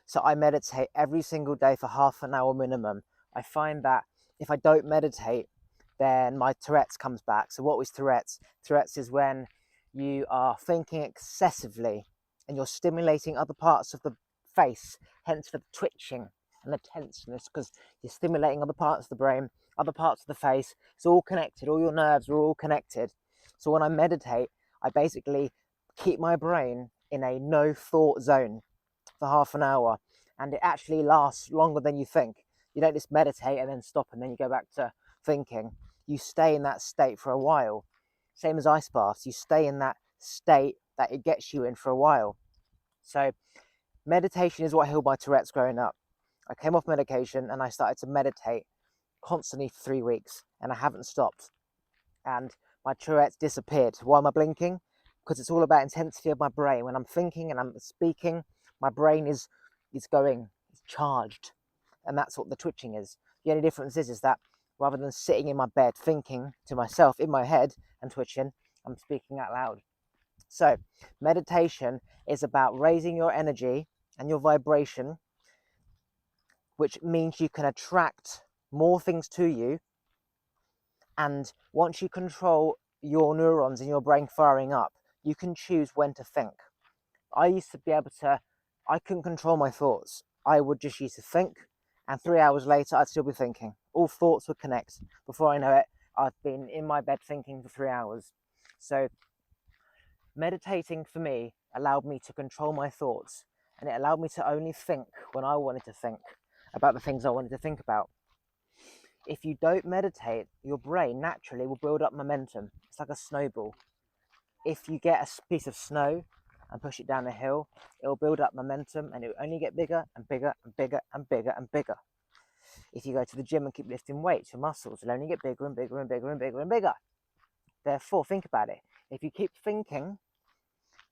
So I meditate every single day for half an hour minimum. I find that if I don't meditate, then my Tourette's comes back. So what was Tourette's? Tourette's is when you are thinking excessively and you're stimulating other parts of the face, hence the twitching and the tenseness, because you're stimulating other parts of the brain, other parts of the face. It's all connected, all your nerves are all connected. So when I meditate, I basically keep my brain in a no thought zone for half an hour, and it actually lasts longer than you think. You don't just meditate and then stop and then you go back to thinking. You stay in that state for a while. Same as ice baths, you stay in that state that it gets you in for a while. So meditation is what healed my Tourette's growing up. I came off medication and I started to meditate constantly for 3 weeks, and I haven't stopped. And my Tourette's disappeared. Why am I blinking? Because it's all about intensity of my brain. When I'm thinking and I'm speaking, my brain is going, it's charged. And that's what the twitching is. The only difference is that rather than sitting in my bed thinking to myself in my head and twitching, I'm speaking out loud. So meditation is about raising your energy and your vibration, which means you can attract more things to you. And once you control your neurons in your brain firing up, you can choose when to think. I used to be able to, I couldn't control my thoughts. I would just used to think, and 3 hours later, I'd still be thinking. All thoughts would connect. Before I know it, I've been in my bed thinking for 3 hours. So meditating for me allowed me to control my thoughts, and it allowed me to only think when I wanted to think about the things I wanted to think about. If you don't meditate, your brain naturally will build up momentum. It's like a snowball. If you get a piece of snow and push it down a hill, it will build up momentum, and it will only get bigger and bigger and bigger and bigger and bigger. If you go to the gym and keep lifting weights, your muscles will only get bigger and bigger and bigger and bigger and bigger. Therefore, think about it. If you keep thinking,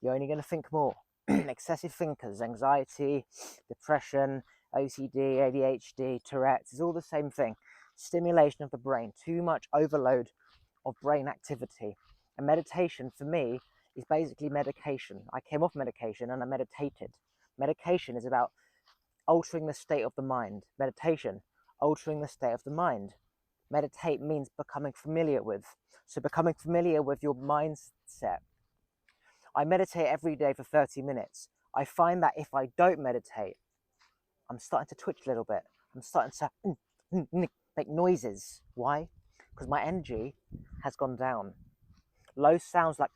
you're only going to think more. Excessive thinkers, anxiety, depression, OCD, ADHD, Tourette, is all the same thing. Stimulation of the brain, too much overload of brain activity. And meditation for me is basically medication. I came off medication and I meditated. Medication is about altering the state of the mind. Meditation, altering the state of the mind. Meditate means becoming familiar with. So becoming familiar with your mindset. I meditate every day for 30 minutes. I find that if I don't meditate, I'm starting to twitch a little bit. I'm starting to make noises. Why? Because my energy has gone down. Low sounds like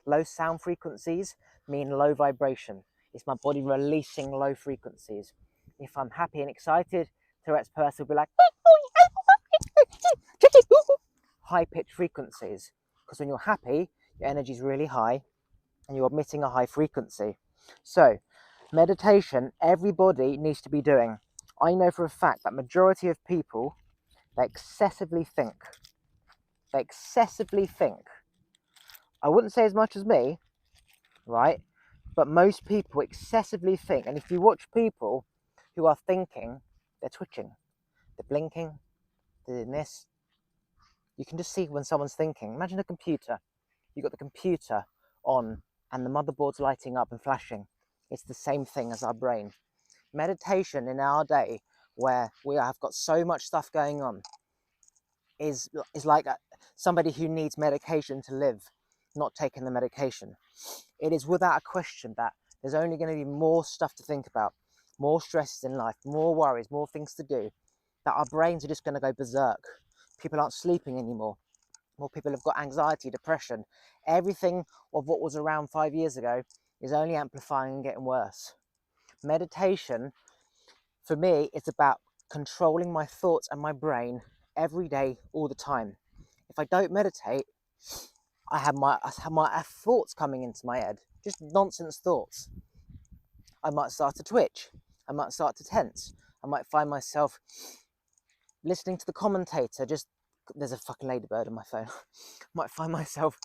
low sound frequencies mean low vibration. It's my body releasing low frequencies. If I'm happy and excited, Tourette's person will be like high pitched frequencies. Because when you're happy, your energy is really high and you're emitting a high frequency. So meditation, everybody needs to be doing. I know for a fact that majority of people, they excessively think. They excessively think. I wouldn't say as much as me, right? But most people excessively think. And if you watch people who are thinking, they're twitching, they're blinking, they're doing this. You can just see when someone's thinking. Imagine a computer. You've got the computer on and the motherboard's lighting up and flashing. It's the same thing as our brain. Meditation in our day, where we have got so much stuff going on, is like somebody who needs medication to live, not taking the medication. It is without a question that there's only going to be more stuff to think about, more stresses in life, more worries, more things to do, that our brains are just going to go berserk. People aren't sleeping anymore. More people have got anxiety, depression. Everything of what was around 5 years ago is only amplifying and getting worse. Meditation, for me, it's about controlling my thoughts and my brain every day, all the time. If I don't meditate, I have my thoughts coming into my head, just nonsense thoughts. I might start to twitch. I might start to tense. I might find myself listening to the commentator. There's a fucking ladybird on my phone. I might find myself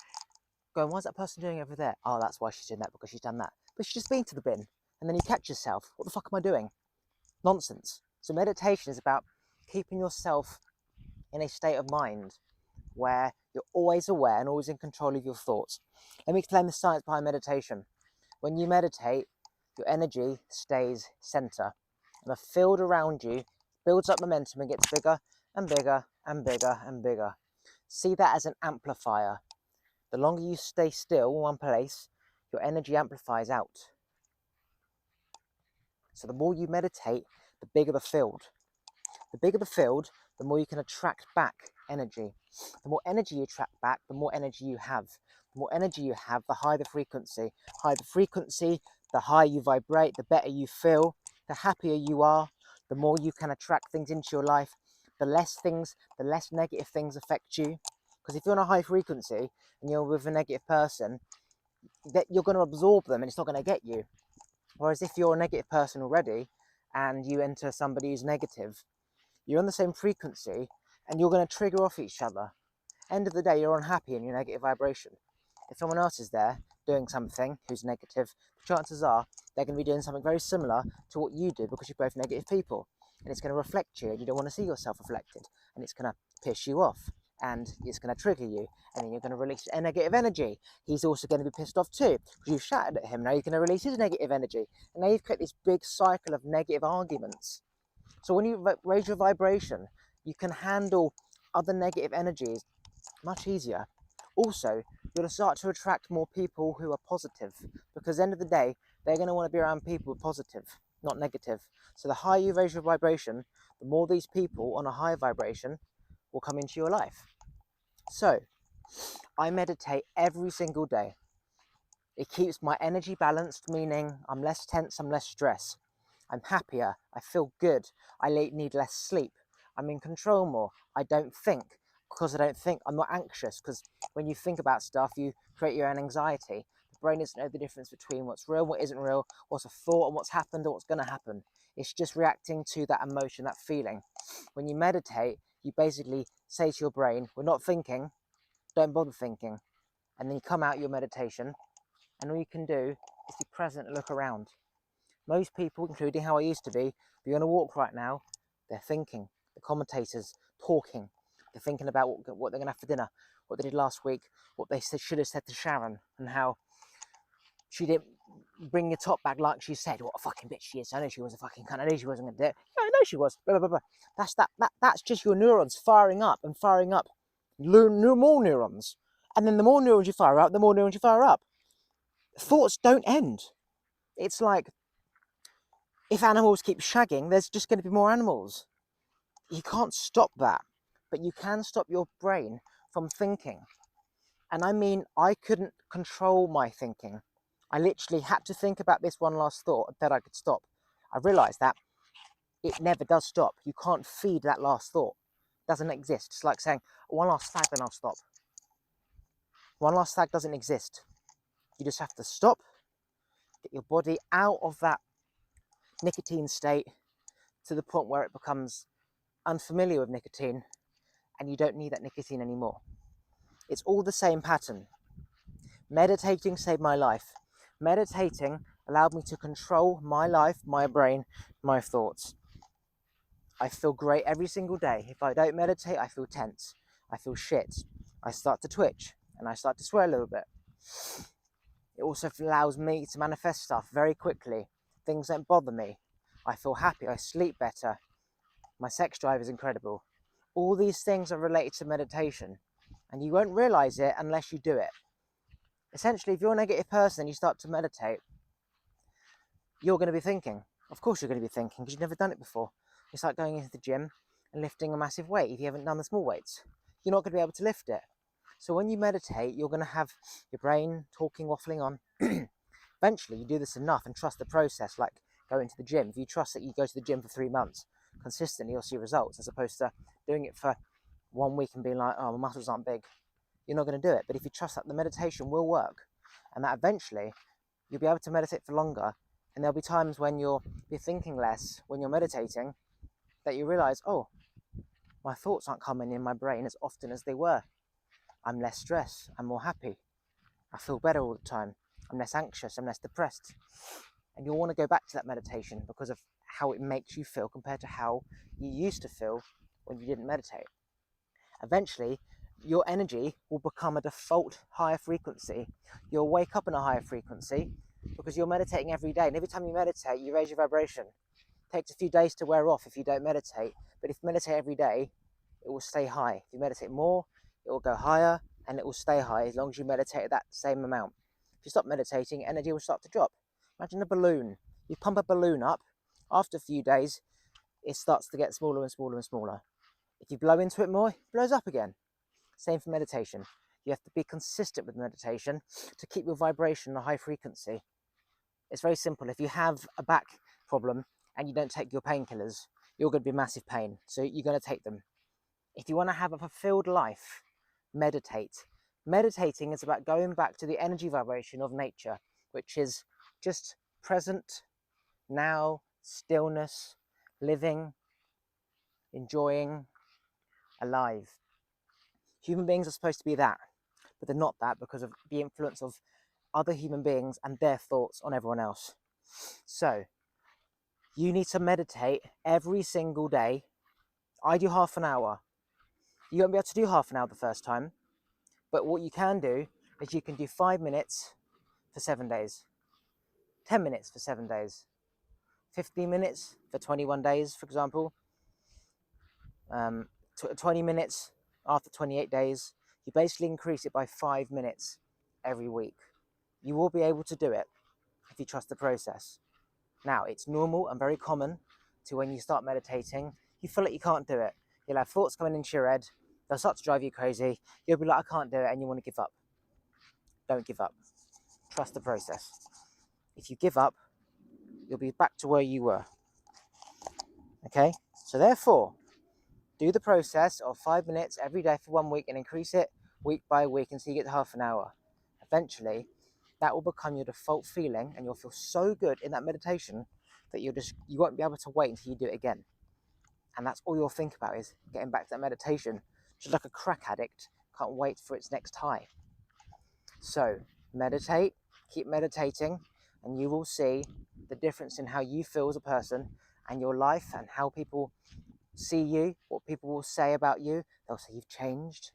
going, why's that person doing over there? Oh, that's why she's doing that, because she's done that. But she's just been to the bin. And then you catch yourself. What the fuck am I doing? Nonsense. So meditation is about keeping yourself in a state of mind where you're always aware and always in control of your thoughts. Let me explain the science behind meditation. When you meditate, your energy stays center. And the field around you builds up momentum and gets bigger and bigger and bigger and bigger. See that as an amplifier. The longer you stay still in one place, your energy amplifies out. So the more you meditate, the bigger the field. The bigger the field, the more you can attract back energy. The more energy you attract back, the more energy you have. The more energy you have, the higher the frequency. Higher the frequency, the higher you vibrate, the better you feel, the happier you are, the more you can attract things into your life, the less negative things affect you. Because if you're on a high frequency and you're with a negative person, that you're going to absorb them and it's not going to get you. Whereas if you're a negative person already and you enter somebody who's negative, you're on the same frequency and you're going to trigger off each other. End of the day, you're unhappy in your negative vibration. If someone else is there doing something who's negative, the chances are they're going to be doing something very similar to what you do because you're both negative people. And it's going to reflect you and you don't want to see yourself reflected. And it's going to piss you off and it's going to trigger you. And then you're going to release negative energy. He's also going to be pissed off too because you've shouted at him. Now you're going to release his negative energy. And now you've created this big cycle of negative arguments. So when you raise your vibration, you can handle other negative energies much easier. Also, you're going to start to attract more people who are positive because at the end of the day, they're going to want to be around people who are positive, not negative. So the higher you raise your vibration, the more these people on a higher vibration will come into your life. So, I meditate every single day. It keeps my energy balanced, meaning I'm less tense, I'm less stressed. I'm happier, I feel good, I need less sleep, I'm in control more, I don't think. Because I don't think, I'm not anxious, because when you think about stuff, you create your own anxiety. The brain doesn't know the difference between what's real, what isn't real, what's a thought and what's happened or what's going to happen. It's just reacting to that emotion, that feeling. When you meditate, you basically say to your brain, we're not thinking, don't bother thinking. And then you come out your meditation, and all you can do is be present and look around. Most people, including how I used to be, if you're on a walk right now, they're thinking. The commentators talking. They're thinking about what they're going to have for dinner, what they did last week, what they should have said to Sharon, and how she didn't bring your top back like she said. What a fucking bitch she is. I know she was a fucking cunt. I knew she wasn't going to do it. Yeah, I know she was. Blah, blah, blah, blah. That's just your neurons firing up and firing up. More neurons. And then the more neurons you fire up, the more neurons you fire up. Thoughts don't end. It's like, if animals keep shagging, there's just going to be more animals. You can't stop that, but you can stop your brain from thinking. And I mean, I couldn't control my thinking. I literally had to think about this one last thought that I could stop. I realized that it never does stop. You can't feed that last thought. It doesn't exist. It's like saying, one last fag, then I'll stop. One last fag doesn't exist. You just have to stop, get your body out of that nicotine state to the point where it becomes unfamiliar with nicotine and you don't need that nicotine anymore. It's all the same pattern. Meditating saved my life. Meditating allowed me to control my life, my brain, my thoughts. I feel great every single day. If I don't meditate, I feel tense. I feel shit. I start to twitch and I start to swear a little bit. It also allows me to manifest stuff very quickly. Things don't bother me. I feel happy. I sleep better. My sex drive is incredible. All these things are related to meditation, and you won't realize it unless you do it. Essentially, if you're a negative person and you start to meditate, you're going to be thinking. Of course you're going to be thinking because you've never done it before. It's like going into the gym and lifting a massive weight if you haven't done the small weights. You're not going to be able to lift it. So when you meditate, you're going to have your brain talking, waffling on. Eventually, you do this enough and trust the process, like going to the gym. If you trust that you go to the gym for 3 months, consistently you'll see results, as opposed to doing it for 1 week and being like, oh, my muscles aren't big. You're not going to do it. But if you trust that the meditation will work, and that eventually you'll be able to meditate for longer, and there'll be times when you're thinking less when you're meditating, that you realize, oh, my thoughts aren't coming in my brain as often as they were. I'm less stressed. I'm more happy. I feel better all the time. I'm less anxious. I'm less depressed. And you'll want to go back to that meditation because of how it makes you feel compared to how you used to feel when you didn't meditate. Eventually, your energy will become a default higher frequency. You'll wake up in a higher frequency, because you're meditating every day. And every time you meditate, you raise your vibration. It takes a few days to wear off if you don't meditate. But if you meditate every day, it will stay high. If you meditate more, it will go higher, and it will stay high as long as you meditate at that same amount. If you stop meditating, energy will start to drop. Imagine a balloon. You pump a balloon up. After a few days, it starts to get smaller and smaller and smaller. If you blow into it more, it blows up again. Same for meditation. You have to be consistent with meditation to keep your vibration on a high frequency. It's very simple. If you have a back problem and you don't take your painkillers, you're going to be in massive pain. So you're going to take them. If you want to have a fulfilled life, meditate. Meditating is about going back to the energy vibration of nature, which is just present, now, stillness, living, enjoying, alive. Human beings are supposed to be that, but they're not that because of the influence of other human beings and their thoughts on everyone else. So, you need to meditate every single day. I do half an hour. You won't be able to do half an hour the first time, but what you can do is you can do 5 minutes for 7 days, 10 minutes for 7 days, 15 minutes for 21 days, for example, 20 minutes after 28 days. You basically increase it by 5 minutes every week. You will be able to do it if you trust the process. Now, it's normal and very common to when you start meditating, you feel like you can't do it. You'll have thoughts coming into your head. They'll start to drive you crazy. You'll be like, I can't do it, and you want to give up. Don't give up. Trust the process. If you give up, you'll be back to where you were. Okay? So therefore, do the process of 5 minutes every day for 1 week and increase it week by week until you get to half an hour. Eventually, that will become your default feeling, and you'll feel so good in that meditation that you won't be able to wait until you do it again. And that's all you'll think about is getting back to that meditation. Just like a crack addict can't wait for its next high. So meditate, keep meditating, and you will see the difference in how you feel as a person and your life and how people see you, what people will say about you. They'll say you've changed,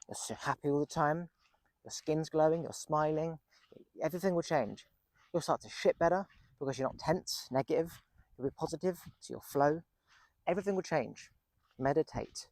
you're so happy all the time, your skin's glowing, you're smiling, everything will change. You'll start to shit better because you're not tense, negative, you'll be positive, so you'll flow. Everything will change. Meditate.